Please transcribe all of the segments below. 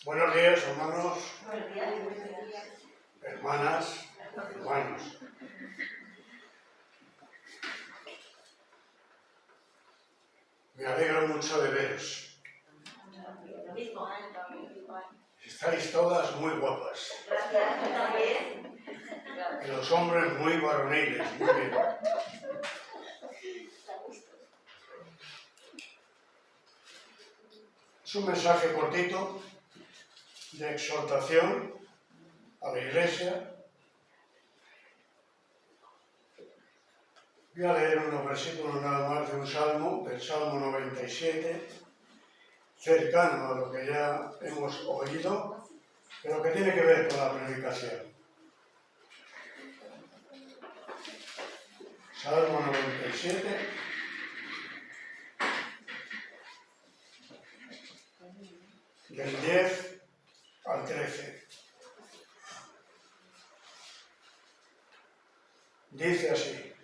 Buenos días, hermanos, Buenos días. hermanas, hermanos. Me alegro mucho de veros. Lo mismo. Estáis todas muy guapas. Gracias. Tú también. Y los hombres muy varoniles. Muy bien. Es un mensaje cortito de exhortación a la Iglesia. Voy a leer unos versículos nada más de un salmo, del Salmo 97, cercano a lo que ya hemos oído, pero que tiene que ver con la predicación. Salmo 97, del 10 al 13. Dice así: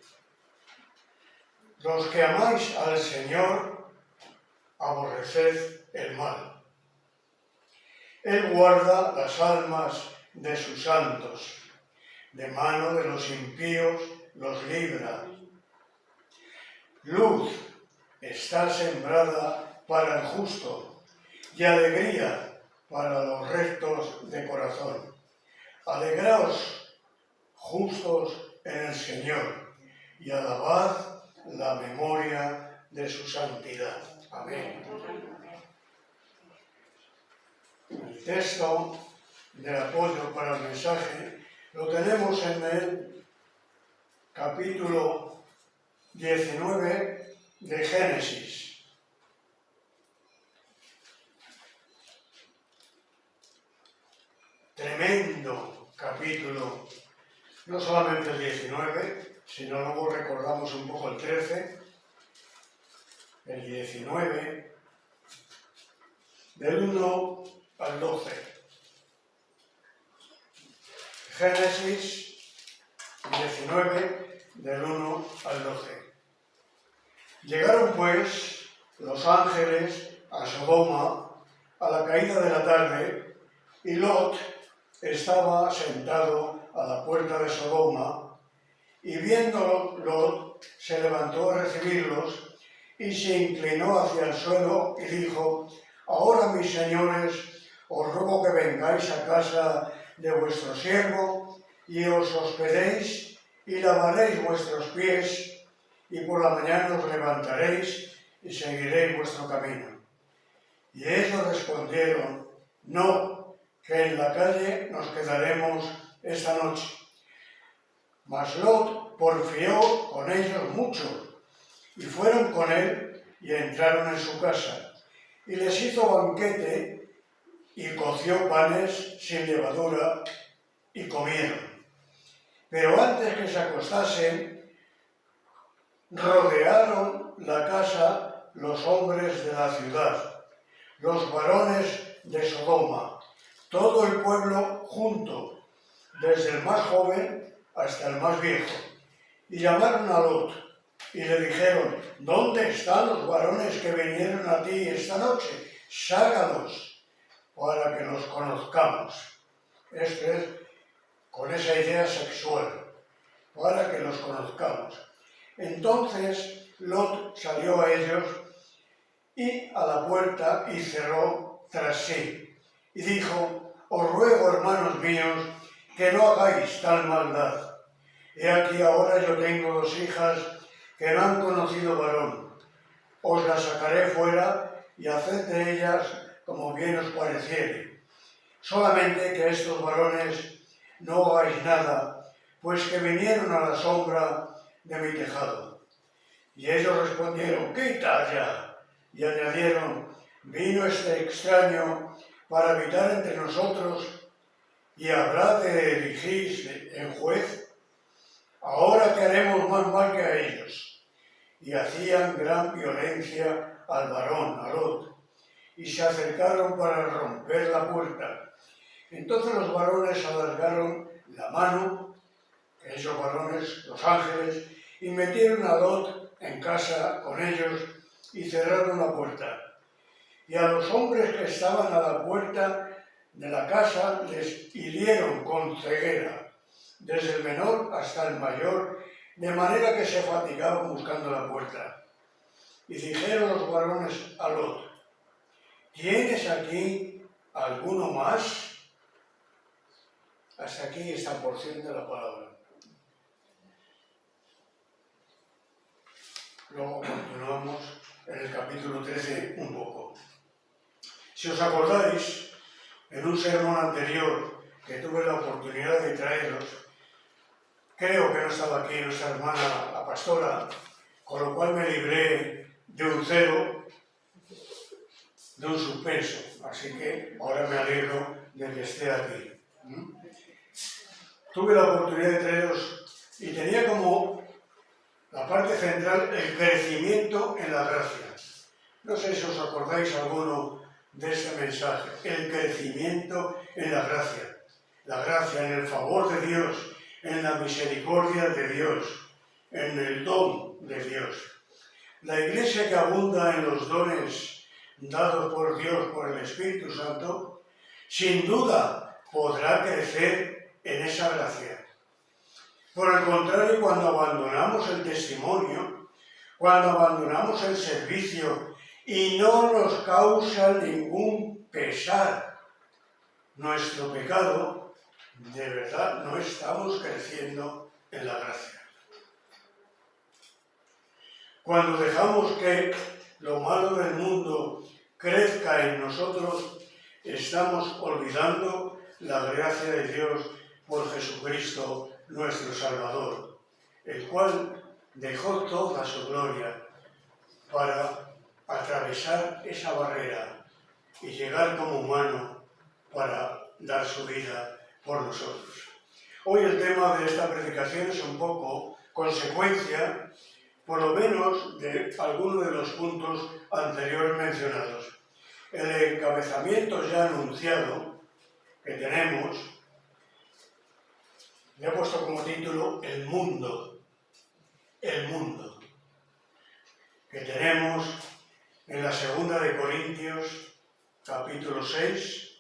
los que amáis al Señor, aborreced el mal. Él guarda las almas de sus santos, de mano de los impíos los libra. Luz está sembrada para el justo y alegría para los rectos de corazón. Alegraos, justos en el Señor, y alabad la memoria de su santidad. Amén. El texto de apoyo para el mensaje lo tenemos en el capítulo 19 de Génesis. Tremendo capítulo, no solamente el 19, sino luego recordamos un poco el 13, el 19, del 1 al 12. Génesis 19, del 1 al 12. Llegaron pues los ángeles a Sodoma a la caída de la tarde, y Lot estaba sentado a la puerta de Sodoma, y viéndolo, Lot se levantó a recibirlos y se inclinó hacia el suelo y dijo: ahora, mis señores, os ruego que vengáis a casa de vuestro siervo y os hospedéis y lavaréis vuestros pies, y por la mañana os levantaréis y seguiréis vuestro camino. Y ellos respondieron: no, que en la calle nos quedaremos esta noche. Mas Lot porfió con ellos mucho, y fueron con él y entraron en su casa, y les hizo banquete y coció panes sin levadura y comieron. Pero antes que se acostasen, rodearon la casa los hombres de la ciudad, los varones de Sodoma, todo el pueblo junto, desde el más joven hasta el más viejo, y llamaron a Lot y le dijeron: ¿dónde están los varones que vinieron a ti esta noche? Sácalos para que los conozcamos. Esto es con esa idea sexual, para que los conozcamos. Entonces Lot salió a ellos y a la puerta y cerró tras sí, y dijo: os ruego, hermanos míos, que no hagáis tal maldad. He aquí ahora yo tengo 2 hijas que no han conocido varón. Os las sacaré fuera y haced de ellas como bien os pareciere. Solamente que estos varones no hagáis nada, pues que vinieron a la sombra de mi tejado. Y ellos respondieron: quita ya. Y añadieron: vino este extraño para habitar entre nosotros, y habrá de erigirse en juez. Ahora que haremos más mal que a ellos. Y hacían gran violencia al varón, a Lot, y se acercaron para romper la puerta. Entonces los varones alargaron la mano, esos varones, los ángeles, y metieron a Lot en casa con ellos y cerraron la puerta. Y a los hombres que estaban a la puerta de la casa les hirieron con ceguera, desde el menor hasta el mayor, de manera que se fatigaban buscando la puerta. Y dijeron los varones a Lot: ¿tienes aquí alguno más? Hasta aquí esta porción de la palabra. Luego continuamos en el capítulo 13 un poco. Si os acordáis, en un sermón anterior que tuve la oportunidad de traeros, creo que no estaba aquí nuestra hermana la pastora, con lo cual me libré de un cero, de un suspenso. Así que ahora me alegro de que esté aquí. Tuve la oportunidad de traeros y tenía como la parte central el crecimiento en la gracia. No sé si os acordáis alguno de este mensaje, el crecimiento en la gracia en el favor de Dios, en la misericordia de Dios, en el don de Dios. La Iglesia que abunda en los dones dados por Dios, por el Espíritu Santo, sin duda podrá crecer en esa gracia. Por el contrario, cuando abandonamos el testimonio, cuando abandonamos el servicio y no nos causa ningún pesar nuestro pecado, de verdad no estamos creciendo en la gracia. Cuando dejamos que lo malo del mundo crezca en nosotros, estamos olvidando la gracia de Dios por Jesucristo, nuestro Salvador, el cual dejó toda su gloria para atravesar esa barrera y llegar como humano para dar su vida por nosotros. Hoy el tema de esta predicación es un poco consecuencia, por lo menos, de algunos de los puntos anteriores mencionados. El encabezamiento ya anunciado que tenemos, le he puesto como título El mundo, que tenemos en la segunda de Corintios, capítulo 6,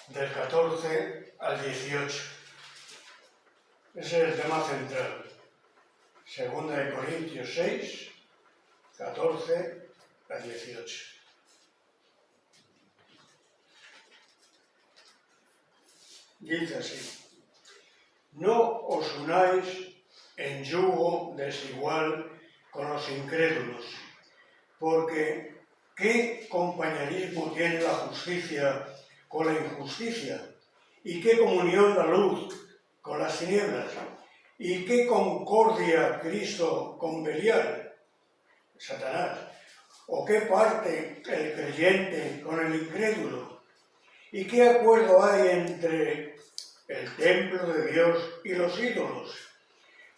del 14 al 18. Ese es el tema central. Segunda de Corintios 6, 14 al 18. Dice así: no os unáis en yugo desigual con los incrédulos, porque ¿qué compañerismo tiene la justicia con la injusticia? ¿Y qué comunión la luz con las tinieblas? ¿Y qué concordia Cristo con Belial, Satanás? ¿O qué parte el creyente con el incrédulo? ¿Y qué acuerdo hay entre el templo de Dios y los ídolos?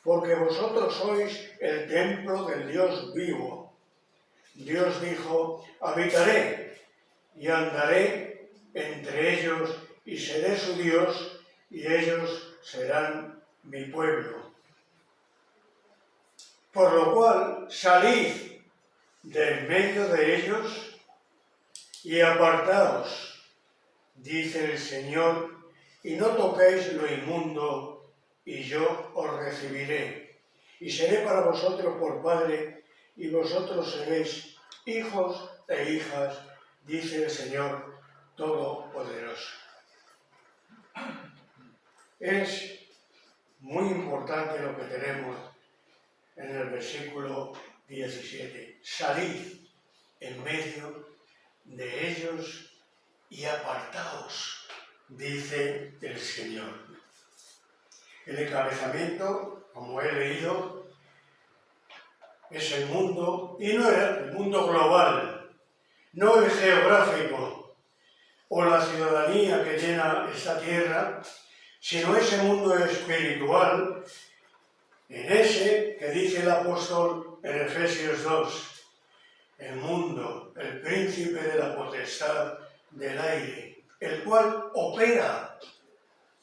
Porque vosotros sois el templo del Dios vivo. Dios dijo: habitaré y andaré entre ellos y seré su Dios y ellos serán mi pueblo. Por lo cual salid de en medio de ellos y apartaos, dice el Señor, y no toquéis lo inmundo, y yo os recibiré, y seré para vosotros por Padre, y vosotros seréis hijos e hijas, dice el Señor Todopoderoso. Es muy importante lo que tenemos en el versículo 17. Salid en medio de ellos y apartaos, dice el Señor. El encabezamiento, como he leído, es el mundo, y no el mundo global, no el geográfico o la ciudadanía que llena esta tierra, sino ese mundo espiritual, en ese que dice el apóstol en Efesios 2, el mundo, el príncipe de la potestad del aire, el cual opera,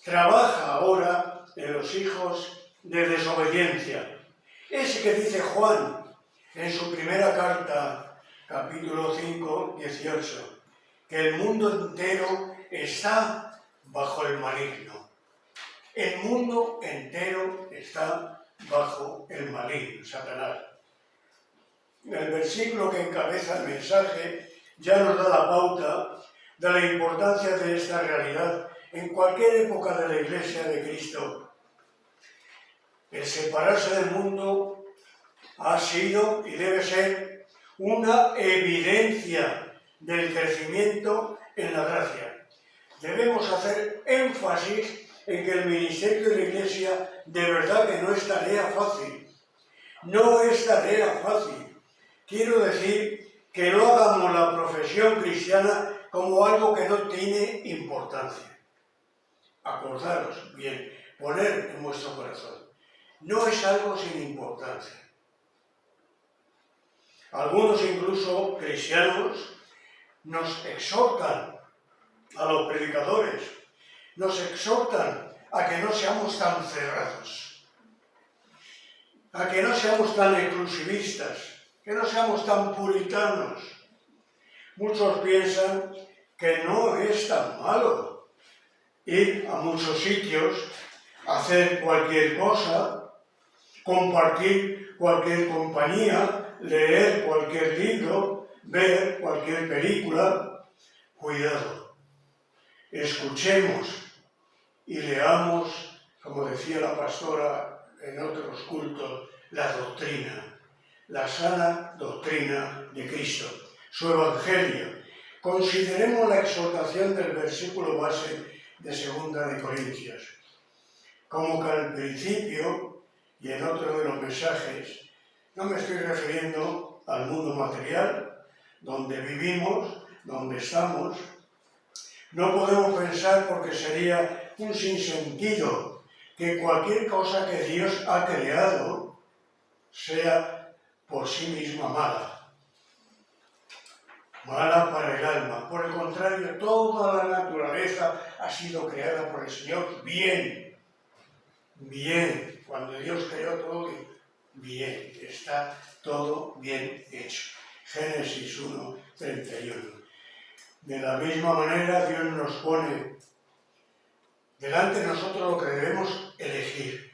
trabaja ahora en los hijos de desobediencia. Ese que dice Juan en su primera carta, capítulo 5, 18, que el mundo entero está bajo el maligno. El mundo entero está bajo el maligno, Satanás. El versículo que encabeza el mensaje ya nos da la pauta de la importancia de esta realidad en cualquier época de la Iglesia de Cristo. El separarse del mundo ha sido y debe ser una evidencia del crecimiento en la gracia. Debemos hacer énfasis en que el ministerio de la Iglesia de verdad que no es tarea fácil. No es tarea fácil. Quiero decir que no hagamos la profesión cristiana como algo que no tiene importancia. Acordaros bien, poner en vuestro corazón. No es algo sin importancia. Algunos incluso cristianos nos exhortan a los predicadores, nos exhortan a que no seamos tan cerrados, a que no seamos tan exclusivistas, que no seamos tan puritanos. Muchos piensan que no es tan malo ir a muchos sitios, hacer cualquier cosa, compartir cualquier compañía, leer cualquier libro, ver cualquier película. Cuidado, escuchemos y leamos, como decía la pastora en otros cultos, la doctrina. La sana doctrina de Cristo, su Evangelio. Consideremos la exhortación del versículo base de 2 de Corintios. Como que al principio, y en otro de los mensajes, no me estoy refiriendo al mundo material, donde vivimos, donde estamos. No podemos pensar, porque sería un sinsentido, que cualquier cosa que Dios ha creado sea por sí misma mala para el alma. Por el contrario, toda la naturaleza ha sido creada por el Señor bien. Cuando Dios creó todo, bien, está todo bien hecho. Génesis 1, 31. De la misma manera, Dios nos pone delante de nosotros lo que debemos elegir,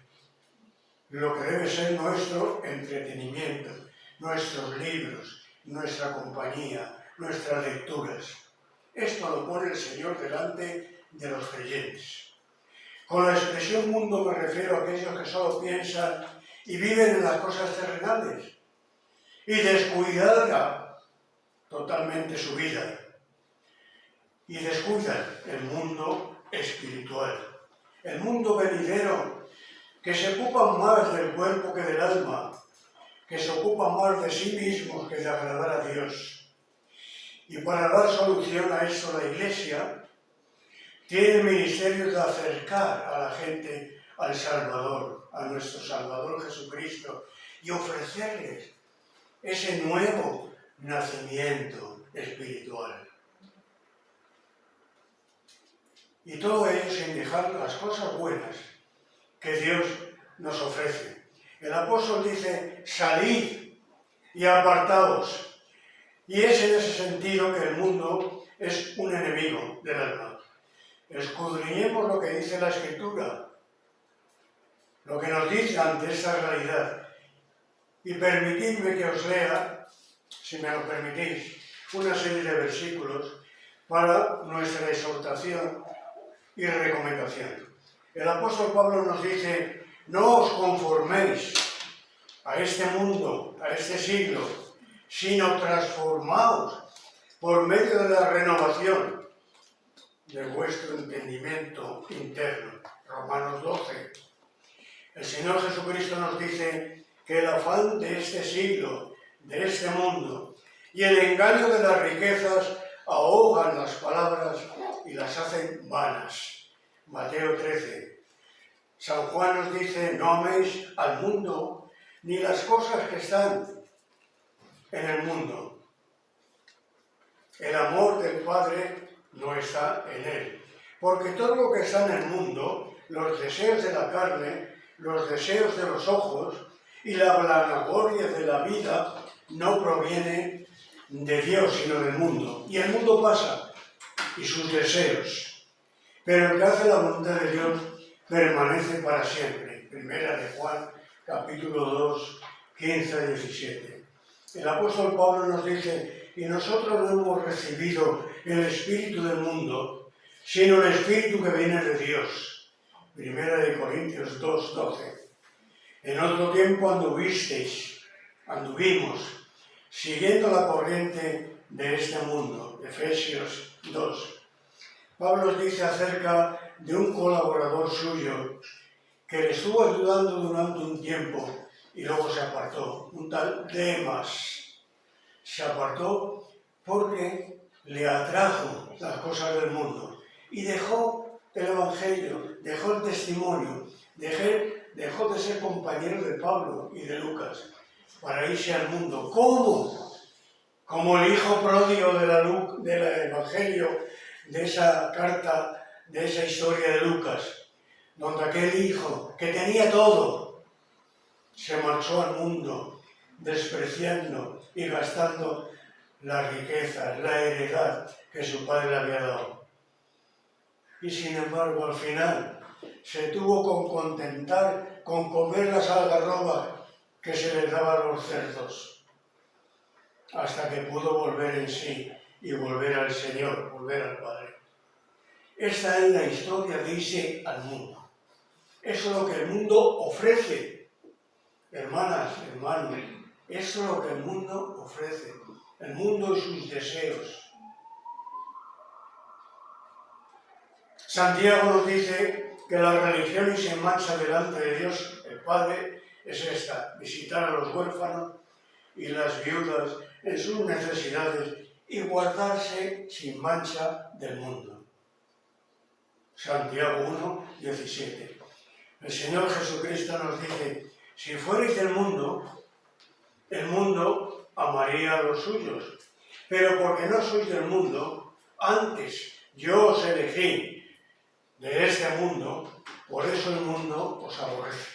lo que debe ser nuestro entretenimiento, nuestros libros, nuestra compañía, nuestras lecturas. Esto lo pone el Señor delante de los creyentes. Con la expresión mundo me refiero a aquellos que solo piensan y viven en las cosas terrenales y descuidan totalmente su vida y descuidan el mundo espiritual, el mundo venidero, que se ocupan más del cuerpo que del alma, que se ocupan más de sí mismos que de agradar a Dios. Y para dar solución a eso, la Iglesia tiene el ministerio de acercar a la gente al Salvador, a nuestro Salvador Jesucristo, y ofrecerles ese nuevo nacimiento espiritual. Y todo ello sin dejar las cosas buenas que Dios nos ofrece. El apóstol dice, salid y apartaos. Y es en ese sentido que el mundo es un enemigo del alma. Escudriñemos lo que dice la Escritura, lo que nos dice ante esta realidad. Y permitidme que os lea, si me lo permitís, una serie de versículos para nuestra exhortación y recomendación. El apóstol Pablo nos dice, no os conforméis a este mundo, a este siglo, sino transformaos por medio de la renovación de vuestro entendimiento interno. Romanos 12. El Señor Jesucristo nos dice que el afán de este siglo, de este mundo, y el engaño de las riquezas ahogan las palabras y las hacen vanas. Mateo 13. San Juan nos dice, no améis al mundo ni las cosas que están en el mundo. El amor del Padre no está en él. Porque todo lo que está en el mundo, los deseos de la carne, los deseos de los ojos y la vanagloria de la vida no proviene de Dios, sino del mundo. Y el mundo pasa, y sus deseos. pero el que hace la voluntad de Dios permanece para siempre. Primera de Juan, capítulo 2, 15 a 17. El apóstol Pablo nos dice: y nosotros no hemos recibido el espíritu del mundo, sino el espíritu que viene de Dios. Primera de Corintios 2, 12. En otro tiempo anduvimos, siguiendo la corriente de este mundo. Efesios 2. Pablo dice acerca de un colaborador suyo que le estuvo ayudando durante un tiempo y luego se apartó, un tal Demas. Se apartó porque le atrajo las cosas del mundo y dejó el Evangelio, dejó el testimonio, dejó de ser compañero de Pablo y de Lucas para irse al mundo. ¿Cómo? Como el hijo pródigo del Evangelio, de esa carta, de esa historia de Lucas, donde aquel hijo que tenía todo se marchó al mundo despreciando y gastando las riquezas, la heredad que su padre le había dado. Y sin embargo, al final se tuvo que contentar con comer las algarrobas que se les daba a los cerdos, hasta que pudo volver en sí y volver al Señor, volver al Padre. Esta es la historia de irse al mundo. Eso es lo que el mundo ofrece. Hermanas, hermanos, eso es lo que el mundo ofrece. El mundo y sus deseos. Santiago nos dice que la religión y sin mancha delante de Dios, el Padre, es esta: visitar a los huérfanos y las viudas en sus necesidades y guardarse sin mancha del mundo. Santiago 1, 17. El Señor Jesucristo nos dice: si fuerais del mundo, el mundo amaría a los suyos, pero porque no sois del mundo, antes yo os elegí de este mundo, por eso el mundo os aborrece.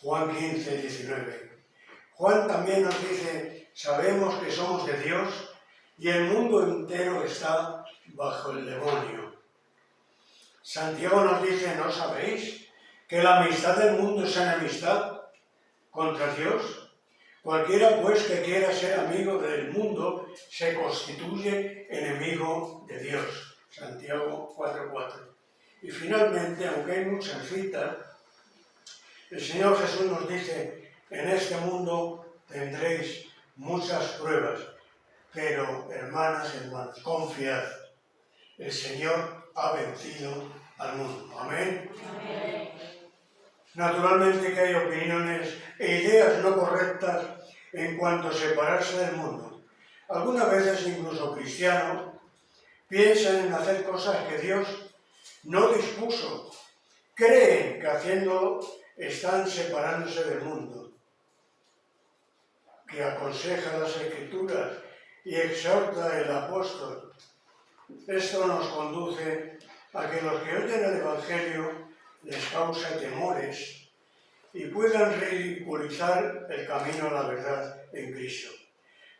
Juan 15, 19. Juan también nos dice: sabemos que somos de Dios y el mundo entero está bajo el demonio. Santiago nos dice: ¿no sabéis que la amistad del mundo es enemistad contra Dios? Cualquiera pues que quiera ser amigo del mundo se constituye enemigo de Dios. Santiago 4:4. Y finalmente, aunque hay muchas citas, el Señor Jesús nos dice: en este mundo tendréis muchas pruebas, pero hermanas, hermanos, confiad, el Señor ha vencido al mundo. Amén. Amén. Naturalmente que hay opiniones e ideas no correctas en cuanto a separarse del mundo. Algunas veces incluso cristianos piensan en hacer cosas que Dios no dispuso. Creen que haciéndolo están separándose del mundo, que aconseja las Escrituras y exhorta el apóstol. Esto nos conduce a que los que oyen el Evangelio les causa temores y puedan ridiculizar el camino a la verdad en Cristo.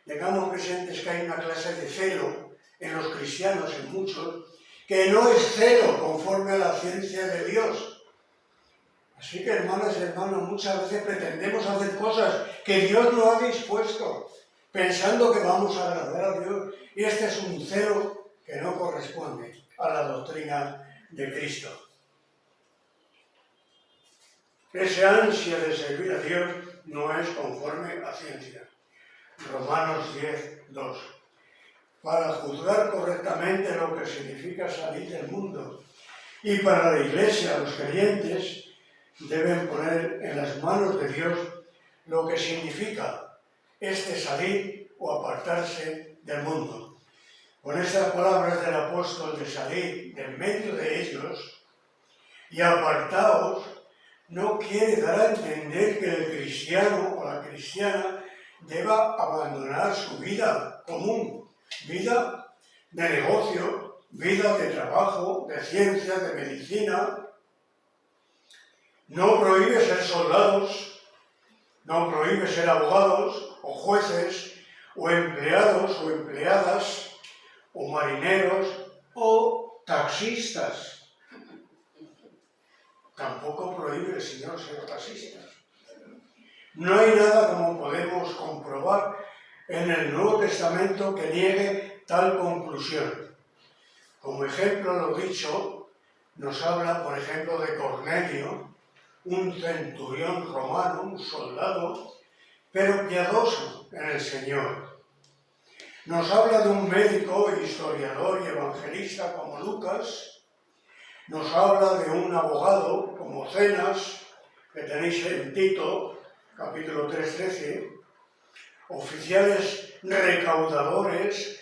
Tengamos presentes que hay una clase de celo en los cristianos, en muchos, que no es celo conforme a la ciencia de Dios. Así que, hermanas y hermanos, muchas veces pretendemos hacer cosas que Dios no ha dispuesto, pensando que vamos a agradar a Dios, y este es un celo que no corresponde a la doctrina de Cristo. Esa ansia de servir a Dios no es conforme a ciencia. Romanos 10, 2. Para juzgar correctamente lo que significa salir del mundo. Y para la Iglesia, los creyentes deben poner en las manos de Dios lo que significa este salir o apartarse del mundo. Con estas palabras del apóstol de salir del medio de ellos y apartaos, no quiere dar a entender que el cristiano o la cristiana deba abandonar su vida común, vida de negocio, vida de trabajo, de ciencia, de medicina. No prohíbe ser soldados, no prohíbe ser abogados o jueces o empleados o empleadas o marineros o taxistas. tampoco prohíbe el Señor ser taxistas. No hay nada, como podemos comprobar, en el Nuevo Testamento que niegue tal conclusión. Como ejemplo, lo dicho, nos habla, por ejemplo, de Cornelio, un centurión romano, un soldado, pero piadoso en el Señor. Nos habla de un médico, historiador y evangelista como Lucas. Nos habla de un abogado como Zenas, que tenéis en Tito, capítulo 3:13. Oficiales recaudadores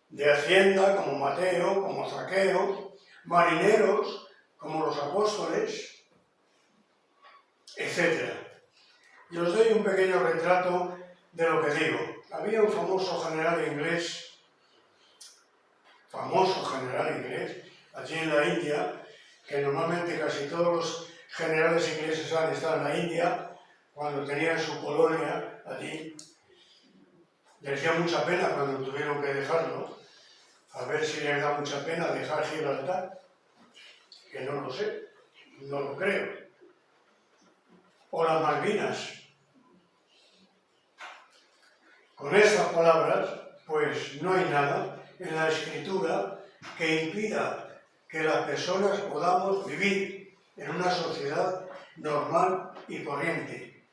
de Hacienda como Mateo, como Zaqueo, marineros como los apóstoles, etc. Y os doy un pequeño retrato de lo que digo. Había un famoso general inglés, allí en la India, que normalmente casi todos los generales ingleses han estado en la India, cuando tenían su colonia allí. Les dio mucha pena cuando tuvieron que dejarlo. A ver si les da mucha pena dejar Gibraltar, que no lo sé, no lo creo. O las Malvinas. Con estas palabras, pues no hay nada en la Escritura que impida que las personas podamos vivir en una sociedad normal y corriente.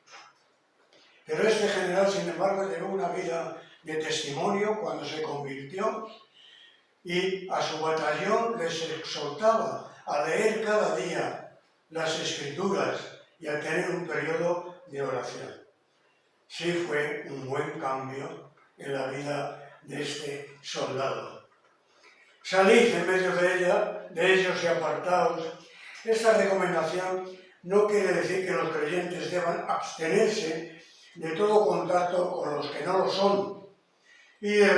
Pero este general, sin embargo, llevó una vida de testimonio cuando se convirtió y a su batallón les exhortaba a leer cada día las Escrituras y a tener un periodo de oración. Sí fue un buen cambio en la vida de este soldado. Salid en medio de ellos y apartaos. Esta recomendación no quiere decir que los creyentes deban abstenerse de todo contacto con los que no lo son y de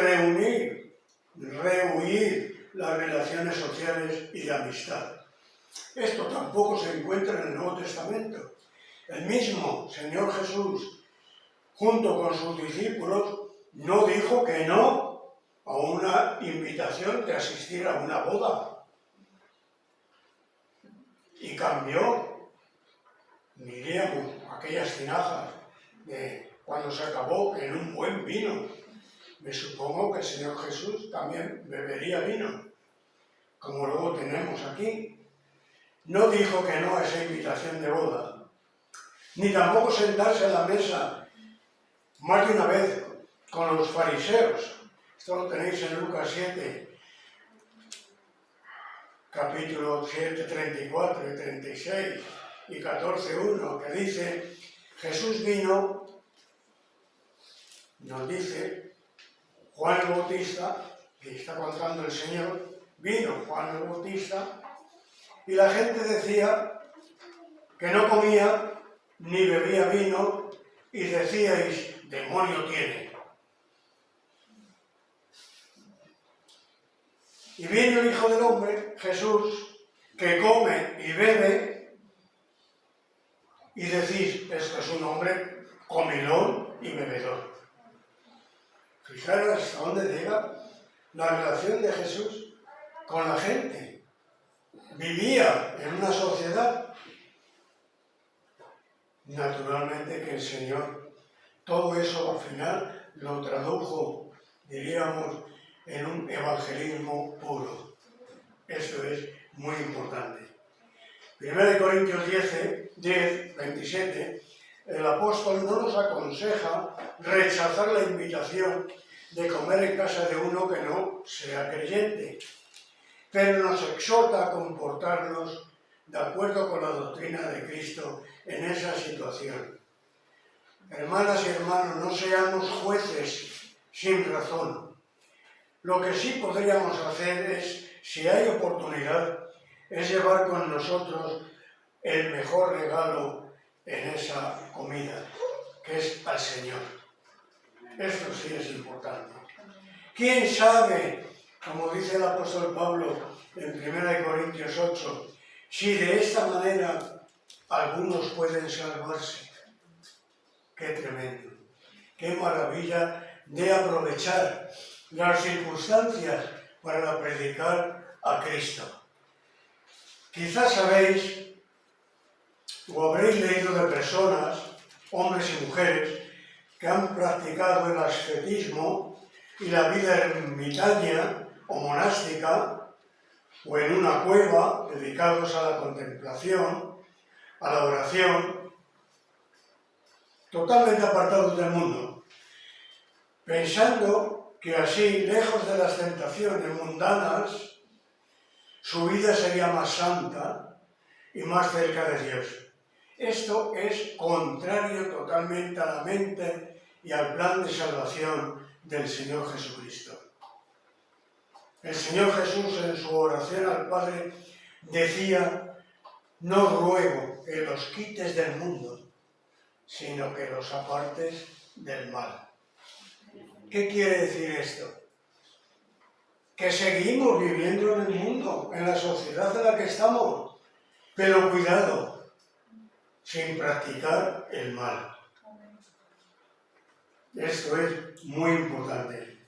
rehuir las relaciones sociales y de amistad. Esto tampoco se encuentra en el Nuevo Testamento. El mismo Señor Jesús, junto con sus discípulos, no dijo que no a una invitación de asistir a una boda. Y cambió, diríamos, aquellas tinajas de cuando se acabó en un buen vino. Me supongo que el Señor Jesús también bebería vino, como luego tenemos aquí. No dijo que no a esa invitación de boda, ni tampoco sentarse a la mesa más de una vez con los fariseos. Esto lo tenéis en Lucas 7, capítulo 7, 34 y 36 y 14:1, que dice, Jesús vino, nos dice, Juan el Bautista, que está contando el Señor, vino Juan el Bautista, y la gente decía que no comía ni bebía vino, y decíais, demonio tiene. Y viene el Hijo del Hombre, Jesús, que come y bebe, y decís, esto es un hombre comilón y bebedor. Fijaros hasta dónde llega la relación de Jesús con la gente. Vivía en una sociedad. Naturalmente que el Señor todo eso al final lo tradujo, diríamos, en un evangelismo puro. Esto es muy importante. 1 Corintios 10, 27, el apóstol no nos aconseja rechazar la invitación de comer en casa de uno que no sea creyente, pero nos exhorta a comportarnos de acuerdo con la doctrina de Cristo en esa situación. Hermanas y hermanos, no seamos jueces sin razón. Lo que sí podríamos hacer es, si hay oportunidad, es llevar con nosotros el mejor regalo en esa comida, que es al Señor. Esto sí es importante. ¿Quién sabe, como dice el apóstol Pablo en 1 Corintios 8, si de esta manera algunos pueden salvarse? ¡Qué tremendo! ¡Qué maravilla de aprovechar las circunstancias para predicar a Cristo! Quizás sabéis o habréis leído de personas, hombres y mujeres, que han practicado el ascetismo y la vida ermitaña o monástica, o en una cueva, dedicados a la contemplación, a la oración, totalmente apartados del mundo, pensando que así, lejos de las tentaciones mundanas, su vida sería más santa y más cerca de Dios. Esto es contrario totalmente a la mente y al plan de salvación del Señor Jesucristo. El Señor Jesús en su oración al Padre decía: no ruego que los quites del mundo, sino que los apartes del mal. ¿Qué quiere decir esto? Que seguimos viviendo en el mundo, en la sociedad en la que estamos, pero cuidado, sin practicar el mal. Esto es muy importante.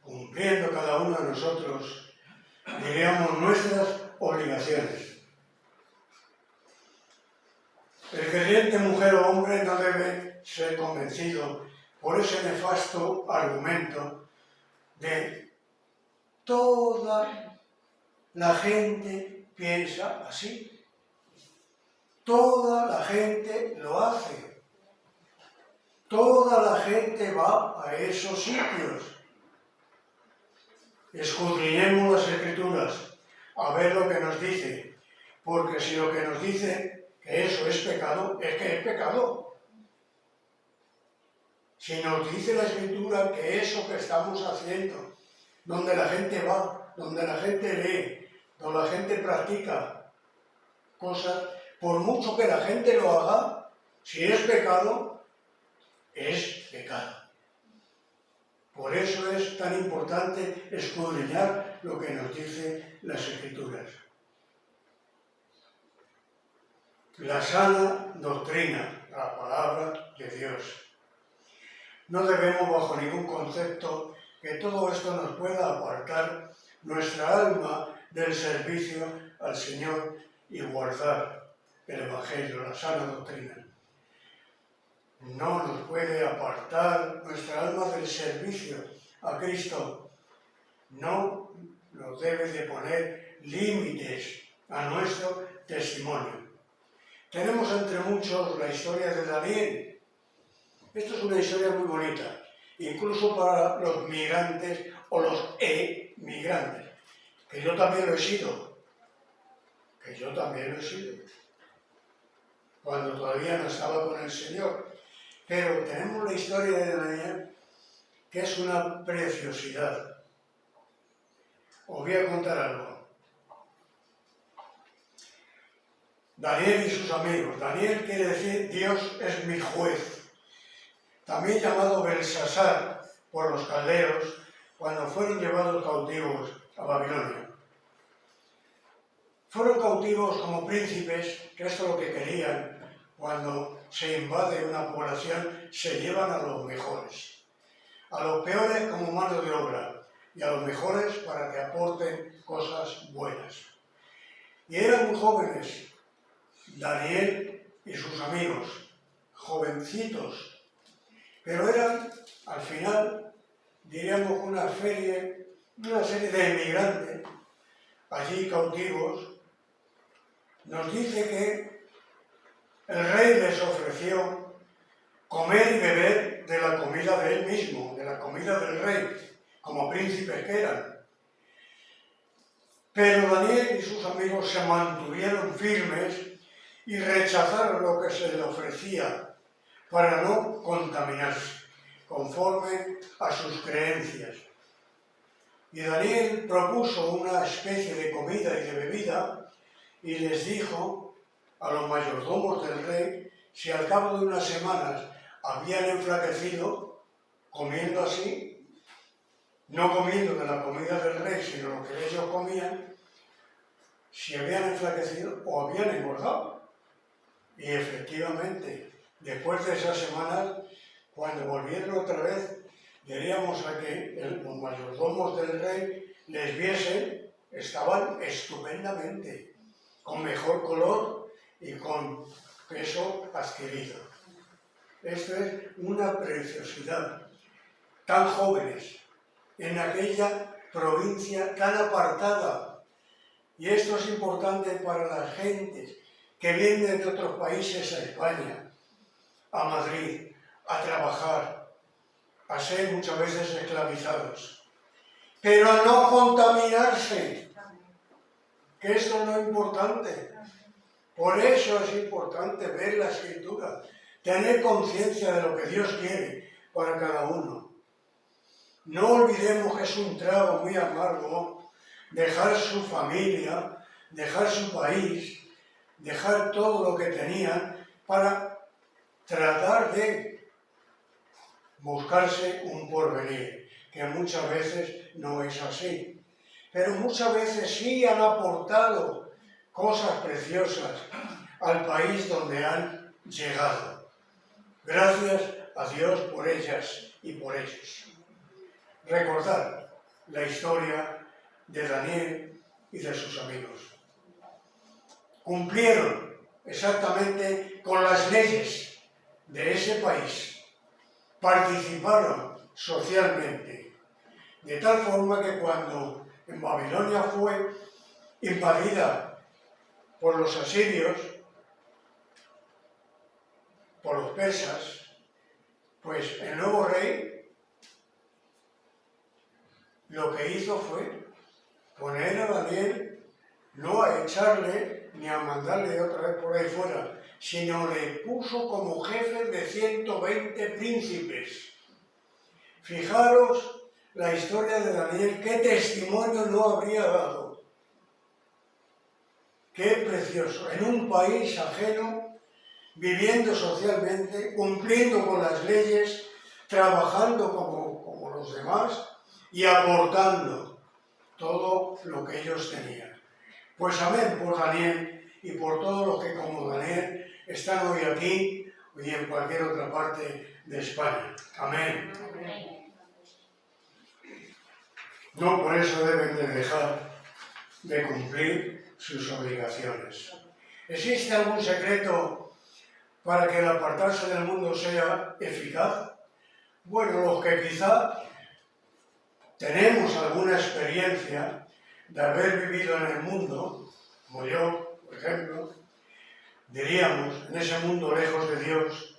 Cumpliendo cada uno de nosotros, diríamos, nuestras obligaciones. El creyente, mujer o hombre, no debe ser convencido por ese nefasto argumento de toda la gente piensa así, toda la gente lo hace, toda la gente va a esos sitios. Escudriñemos las Escrituras a ver lo que nos dice, porque si lo que nos dice que eso es pecado, es que es pecado. Si nos dice la Escritura que eso que estamos haciendo, donde la gente va, donde la gente lee, donde la gente practica cosas, por mucho que la gente lo haga, si es pecado, es pecado. Por eso es tan importante escudriñar lo que nos dice las Escrituras. La sana doctrina, la palabra de Dios. No debemos bajo ningún concepto que todo esto nos pueda apartar nuestra alma del servicio al Señor y guardar el Evangelio, la sana doctrina. No nos puede apartar nuestra alma del servicio a Cristo. No nos debe de poner límites a nuestro testimonio. Tenemos entre muchos la historia de Daniel. Esto es una historia muy bonita, incluso para los migrantes o los emigrantes, que yo también lo he sido, cuando todavía no estaba con el Señor. Pero tenemos la historia de Daniel, que es una preciosidad. Os voy a contar algo. Daniel y sus amigos. Daniel quiere decir Dios es mi juez. También llamado Belsasar por los caldeos cuando fueron llevados cautivos a Babilonia. Fueron cautivos como príncipes, que esto es lo que querían. Cuando se invade una población, se llevan a los mejores. A los peores como mano de obra y a los mejores para que aporten cosas buenas. Y eran muy jóvenes, Daniel y sus amigos, jovencitos, pero eran, al final, diríamos una serie de emigrantes, allí cautivos. Nos dice que el rey les ofreció comer y beber de la comida de él mismo, de la comida del rey, como príncipes que eran. Pero Daniel y sus amigos se mantuvieron firmes y rechazaron lo que se les ofrecía para no contaminarse, conforme a sus creencias. Y Daniel propuso una especie de comida y de bebida y les dijo a los mayordomos del rey si al cabo de unas semanas habían enflaquecido comiendo así, no comiendo de la comida del rey, sino lo que ellos comían, si habían enflaquecido o habían engordado. Y efectivamente, después de esas semanas, cuando volvieron otra vez, diríamos a que los mayordomos del rey les viesen, estaban estupendamente. con mejor color y con peso adquirido. Esto es una preciosidad. Tan jóvenes, en aquella provincia tan apartada. Y esto es importante para las gentes que vienen de otros países a España, a Madrid, a trabajar, a ser muchas veces esclavizados. Pero a no contaminarse, que esto no es importante. Por eso es importante ver la Escritura, tener conciencia de lo que Dios quiere para cada uno. No olvidemos que es un trago muy amargo dejar su familia, dejar su país, dejar todo lo que tenían para tratar de buscarse un porvenir, que muchas veces no es así. Pero muchas veces sí han aportado cosas preciosas al país donde han llegado. Gracias a Dios por ellas y por ellos. Recordar la historia de Daniel y de sus amigos. Cumplieron exactamente con las leyes de ese país. Participaron socialmente. De tal forma que cuando en Babilonia fue invadida por los asirios, por los persas, pues el nuevo rey lo que hizo fue poner a Daniel no a echarle ni a mandarle otra vez por ahí fuera, sino le puso como jefe de 120 príncipes. Fijaros la historia de Daniel, qué testimonio no habría dado. Qué precioso, en un país ajeno, viviendo socialmente, cumpliendo con las leyes, trabajando como los demás y aportando todo lo que ellos tenían. Pues amén por Daniel y por todos los que como Daniel están hoy aquí y en cualquier otra parte de España. Amén. No por eso deben de dejar de cumplir sus obligaciones. ¿Existe algún secreto para que el apartarse del mundo sea eficaz? Bueno, los que quizá tenemos alguna experiencia de haber vivido en el mundo, como yo, por ejemplo, diríamos, en ese mundo lejos de Dios,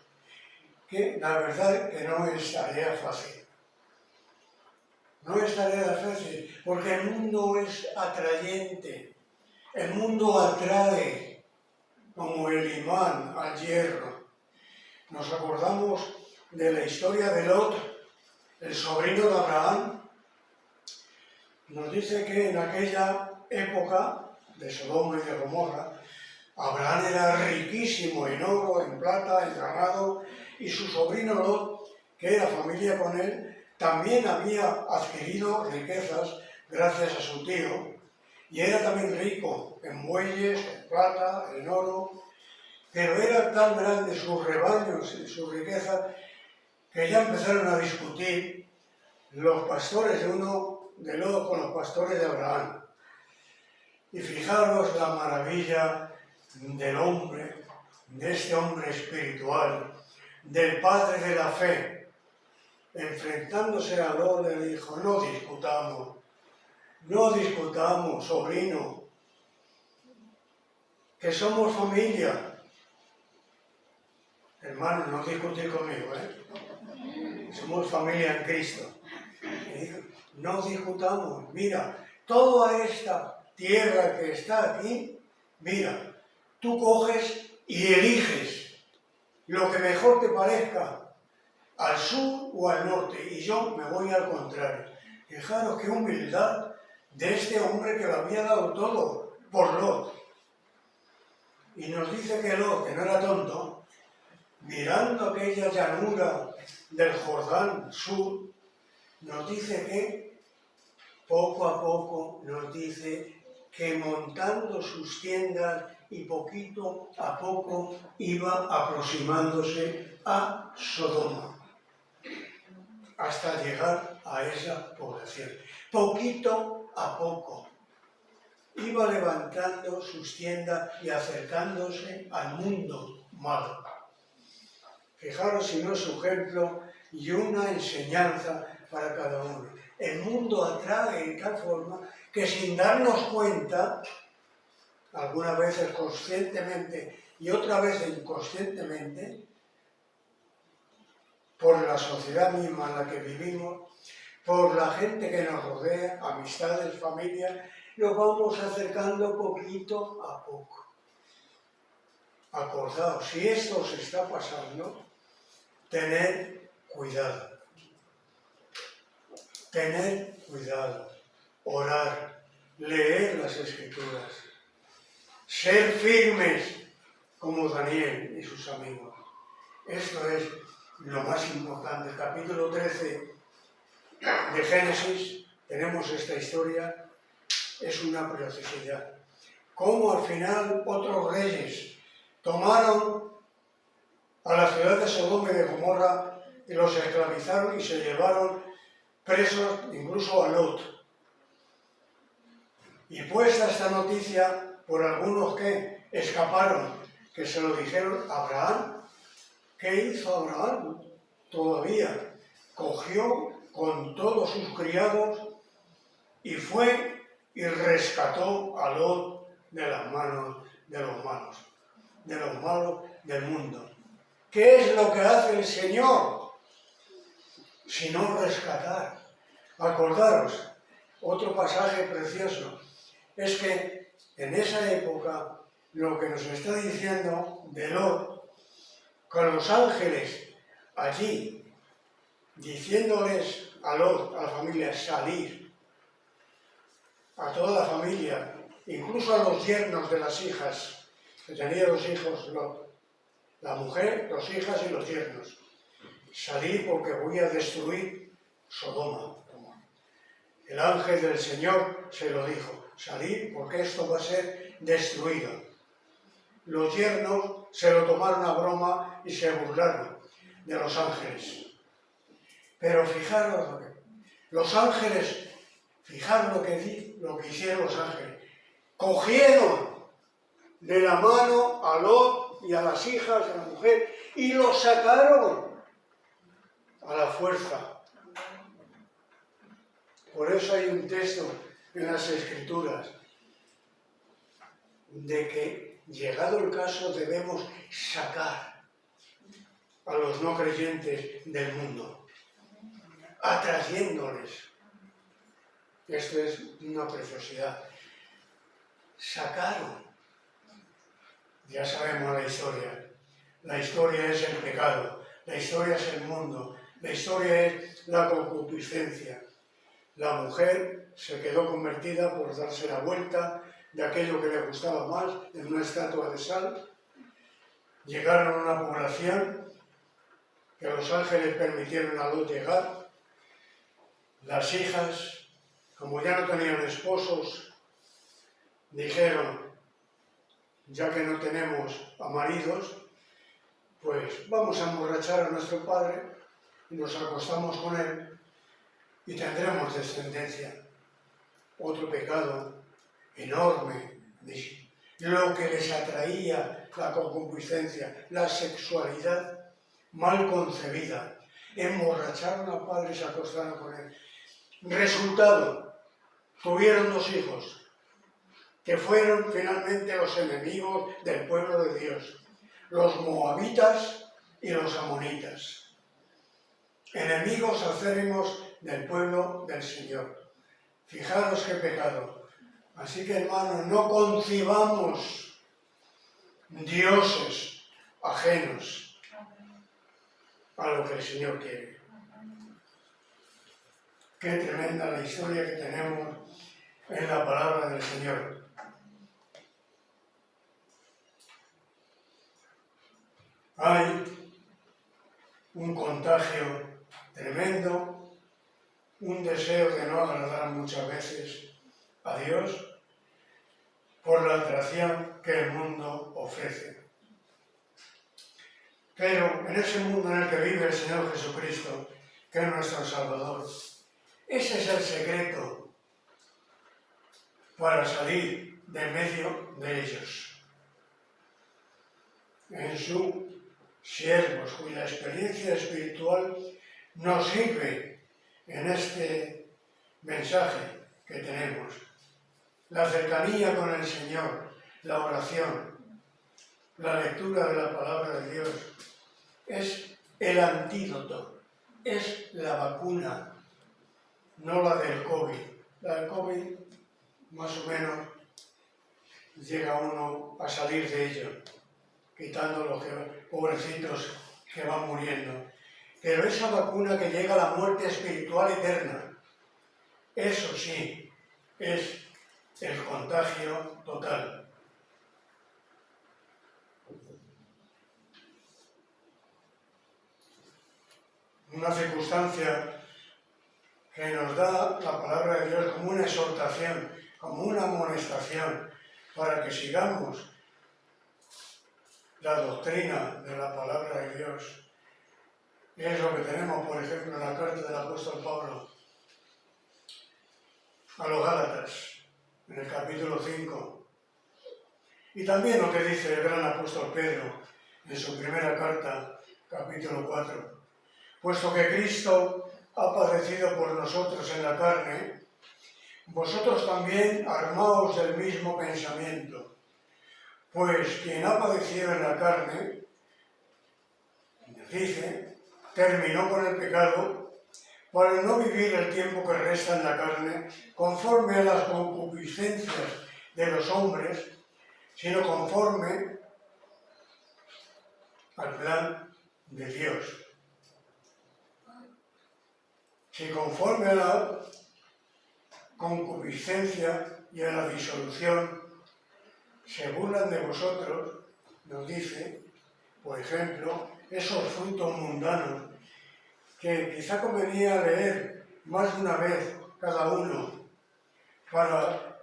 que la verdad que no es tarea fácil. No es tarea fácil, porque el mundo es atrayente, el mundo atrae como el imán al hierro. Nos acordamos de la historia de Lot, el sobrino de Abraham. Nos dice que en aquella época de Sodoma y de Gomorra, Abraham era riquísimo en oro, en plata, en ganado, y su sobrino Lot, que era familia con él, también había adquirido riquezas gracias a su tío, y era también rico en bueyes, en plata, en oro, pero era tan grande sus rebaños y su riqueza que ya empezaron a discutir los pastores de Lot con los pastores de Abraham. Y fijaros la maravilla del hombre, de este hombre espiritual, del padre de la fe. Enfrentándose a Lot, le dijo: no discutamos, sobrino, que somos familia. Hermano, no discutir conmigo, somos familia en Cristo. Y dijo: no discutamos, mira, toda esta tierra que está aquí, mira, tú coges y eliges lo que mejor te parezca, al sur o al norte, y yo me voy al contrario. Fijaros qué humildad de este hombre que lo había dado todo por Lot. Y nos dice que Lot, que no era tonto, mirando aquella llanura del Jordán sur, nos dice que poco a poco nos dice que montando sus tiendas y poquito a poco iba aproximándose a Sodoma, hasta llegar a esa población. Poquito a poco. iba levantando sus tiendas y acercándose al mundo malo. Fijaros si no es su ejemplo y una enseñanza para cada uno. El mundo atrae de tal forma que sin darnos cuenta, algunas veces conscientemente y otras veces inconscientemente, por la sociedad misma en la que vivimos, por la gente que nos rodea, amistades, familia, nos vamos acercando poquito a poco. Acordaos, si esto os está pasando, tened cuidado. Tened cuidado. Orar, leer las Escrituras, ser firmes como Daniel y sus amigos. Esto es lo más importante. El capítulo 13 de Génesis, tenemos esta historia, es una preciosidad. Cómo al final otros reyes tomaron a la ciudad de Sodoma y de Gomorra y los esclavizaron y se llevaron presos incluso a Lot. Y puesta esta noticia por algunos que escaparon, que se lo dijeron a Abraham. ¿Qué hizo Abraham? Todavía cogió con todos sus criados y fue y rescató a Lot de las manos de los malos del mundo. ¿Qué es lo que hace el Señor? Sino rescatar. Acordaros, otro pasaje precioso, es que en esa época lo que nos está diciendo de Lot, con los ángeles allí, diciéndoles a Lot, a la familia, salir, a toda la familia, incluso a los yernos de las hijas, que tenía dos hijos Lot, la mujer, dos hijas y los yernos, salir porque voy a destruir Sodoma. El ángel del Señor se lo dijo, salir porque esto va a ser destruido. Los yernos se lo tomaron a broma y se burlaron de los ángeles. Pero fijaros, los ángeles, fijaros lo que hicieron los ángeles. Cogieron de la mano a Lot y a las hijas de la mujer y los sacaron a la fuerza. Por eso hay un texto en las Escrituras de que, llegado el caso, debemos sacar a los no creyentes del mundo, atrayéndoles. Esto es una preciosidad. Sacaron. Ya sabemos la historia. La historia es el pecado, la historia es el mundo, la historia es la concupiscencia. La mujer se quedó convertida por darse la vuelta de aquello que le gustaba más en una estatua de sal. Llegaron a una población que los ángeles permitieron a Lot llegar. Las hijas, como ya no tenían esposos, dijeron, ya que no tenemos a maridos, pues vamos a emborrachar a nuestro padre y nos acostamos con él y tendremos descendencia. Otro pecado enorme, lo que les atraía, la concupiscencia, la sexualidad mal concebida. Emborracharon al padre y se acostaron con él. Resultado, tuvieron dos hijos, que fueron finalmente los enemigos del pueblo de Dios, los moabitas y los amonitas, enemigos acérrimos del pueblo del Señor. Fijaros qué pecado. Así que, hermanos, no concibamos dioses ajenos a lo que el Señor quiere. Qué tremenda la historia que tenemos en la palabra del Señor. Hay un contagio tremendo, un deseo de no agradar muchas veces a Dios por la atracción que el mundo ofrece. Pero en ese mundo en el que vive el Señor Jesucristo, que es nuestro Salvador, ese es el secreto para salir de medio de ellos. En su siervos, cuya experiencia espiritual nos sirve en este mensaje que tenemos. La cercanía con el Señor, la oración, la lectura de la palabra de Dios, es el antídoto, es la vacuna, no la del COVID. La del COVID, más o menos, llega uno a salir de ello, quitando los pobrecitos que van muriendo. Pero esa vacuna que llega a la muerte espiritual eterna, eso sí, es el contagio total. Una circunstancia que nos da la palabra de Dios como una exhortación, como una amonestación, para que sigamos la doctrina de la palabra de Dios. Es lo que tenemos, por ejemplo, en la carta del apóstol Pablo a los Gálatas, en el capítulo 5. Y también lo que dice el gran apóstol Pedro en su primera carta, capítulo 4. Puesto que Cristo ha padecido por nosotros en la carne, vosotros también armaos del mismo pensamiento. Pues quien ha padecido en la carne, dice, terminó con el pecado, para no vivir el tiempo que resta en la carne conforme a las concupiscencias de los hombres, sino conforme al plan de Dios. Si conforme a la concupiscencia y a la disolución se burlan de vosotros, nos dice, por ejemplo, esos frutos mundanos que quizá convenía leer más de una vez cada uno para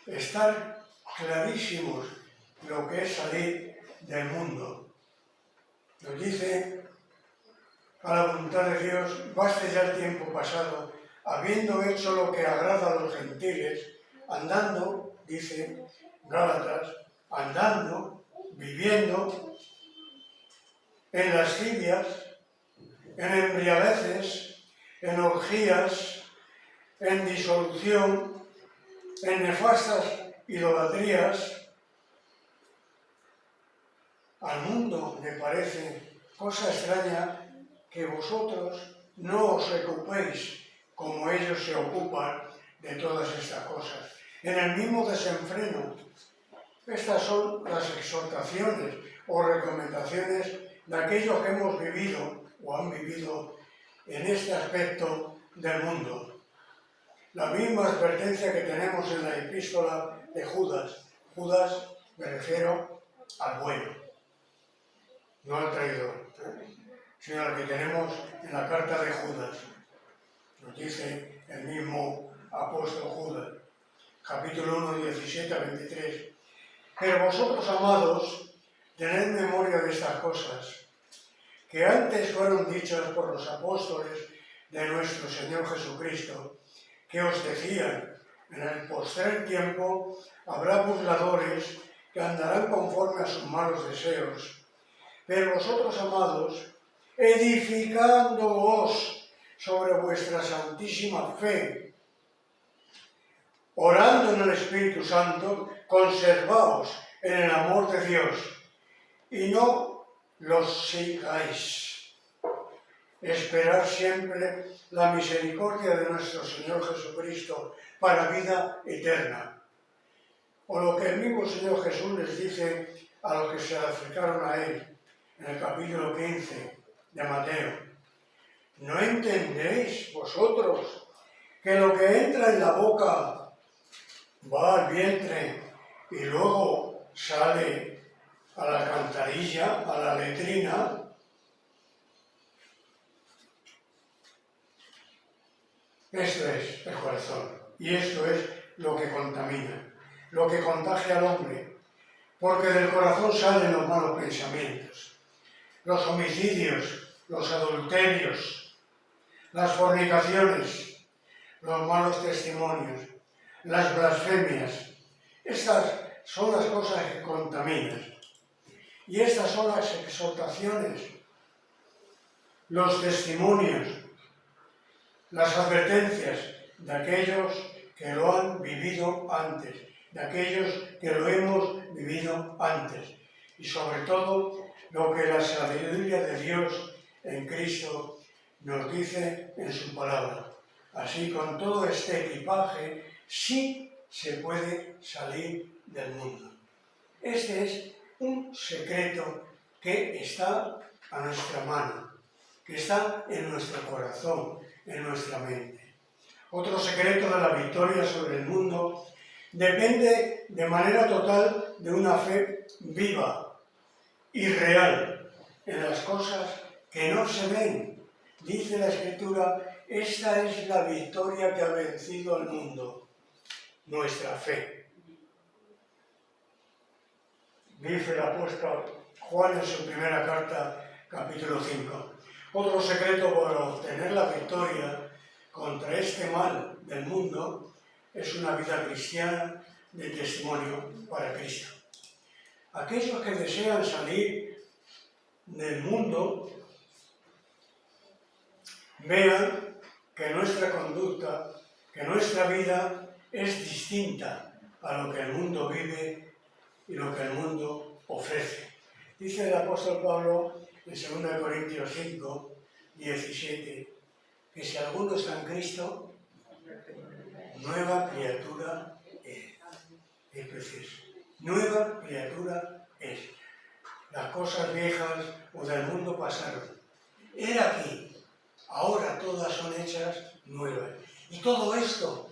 estar clarísimos lo que es salir del mundo. Nos dice, a la voluntad de Dios, baste ya el tiempo pasado, habiendo hecho lo que agrada a los gentiles, andando, dice Gálatas, andando, viviendo en lascivias, en embriagueces, en orgías, en disolución, en nefastas idolatrías. Al mundo le parece cosa extraña que vosotros no os ocupéis como ellos se ocupan de todas estas cosas. En el mismo desenfreno, estas son las exhortaciones o recomendaciones de aquellos que hemos vivido o han vivido en este aspecto del mundo. La misma advertencia que tenemos en la epístola de Judas. Judas, me refiero al bueno, no al traidor, sino al que tenemos en la carta de Judas. Nos dice el mismo apóstol Judas, capítulo 1, 17 a 23. Pero vosotros, amados, tened memoria de estas cosas, que antes fueron dichas por los apóstoles de nuestro Señor Jesucristo, que os decían, en el postrer tiempo habrá burladores que andarán conforme a sus malos deseos. Pero vosotros, amados, edificándoos sobre vuestra santísima fe, orando en el Espíritu Santo, conservaos en el amor de Dios y no los sigáis. Esperar siempre la misericordia de nuestro Señor Jesucristo para vida eterna. O lo que el mismo Señor Jesús les dice a los que se acercaron a Él en el capítulo 15 de Mateo. ¿No entendéis vosotros que lo que entra en la boca va al vientre y luego sale a la alcantarilla, a la letrina? Esto es el corazón y esto es lo que contamina, lo que contagia al hombre, porque del corazón salen los malos pensamientos, los homicidios, los adulterios, las fornicaciones, los malos testimonios, las blasfemias. Estas son las cosas que contaminan. Y estas son las exhortaciones, los testimonios, las advertencias de aquellos que lo han vivido antes, de aquellos que lo hemos vivido antes. Y sobre todo, lo que la sabiduría de Dios en Cristo nos dice en su palabra. Así, con todo este equipaje, sí se puede salir del mundo. Este es un secreto que está a nuestra mano, que está en nuestro corazón, en nuestra mente. Otro secreto de la victoria sobre el mundo depende de manera total de una fe viva y real en las cosas que no se ven. Dice la Escritura, esta es la victoria que ha vencido al mundo, nuestra fe. Dice el apóstol Juan en su primera carta, capítulo 5. Otro secreto para obtener la victoria contra este mal del mundo es una vida cristiana de testimonio para Cristo. Aquellos que desean salir del mundo vean que nuestra conducta, que nuestra vida es distinta a lo que el mundo vive y lo que el mundo ofrece. Dice el apóstol Pablo en 2 Corintios 5, 17, que si alguno está en Cristo, nueva criatura es. Es precioso. Nueva criatura es. Las cosas viejas o del mundo pasaron. Era aquí. Ahora todas son hechas nuevas. Y todo esto